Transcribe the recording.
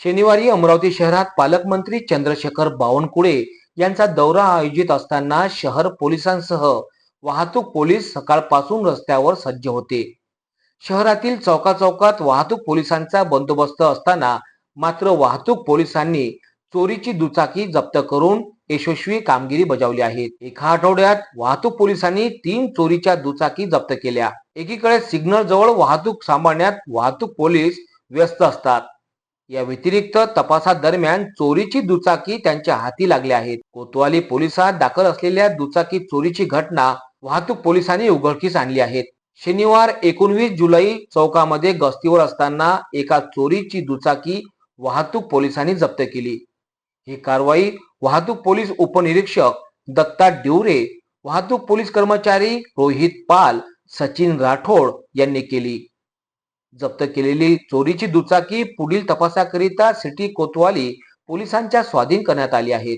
शनिवारी अमरावती शहरात पालकमंत्री चंद्रशेखर बावनकुळे यांचा दौरा आयोजित असताना शहर पोलिसांसह वाहतूक पोलीस सकाळपासून रस्त्यावर सज्ज होते. शहरातील चौकाचौकात वाहतूक पोलिसांचा बंदोबस्त असताना मात्र वाहतूक पोलिसांनी चोरीची दुचाकी जप्त करून यशस्वी कामगिरी बजावली आहे. एका आठवड्यात वाहतूक पोलिसांनी 3 चोरीच्या दुचाकी जप्त केल्या. एकीकडे सिग्नल जवळ वाहतूक सांभाळण्यात वाहतूक पोलीस व्यस्त असतात. या व्यतिरिक्त तपासादरम्यान चोरीची दुचाकी त्यांच्या हाती लागल्या आहेत. कोतवाली पोलिसात दाखल असलेल्या दुचाकी चोरीची घटना वाहतूक पोलिसांनी उघडकीस आणली आहे. शनिवार 19 जुलै चौकामध्ये गस्तीवर असताना एका चोरीची दुचाकी वाहतूक पोलिसांनी जप्त केली. ही कारवाई वाहतूक पोलीस उपनिरीक्षक दत्ता डिवरे, वाहतूक पोलीस कर्मचारी रोहित पाल, सचिन राठोड यांनी केली. जप्त केलेली चोरीची दुचाकी पुढील तपासाकरिता सिटी कोतवाली पोलिसांच्या स्वाधीन करण्यात आली आहे.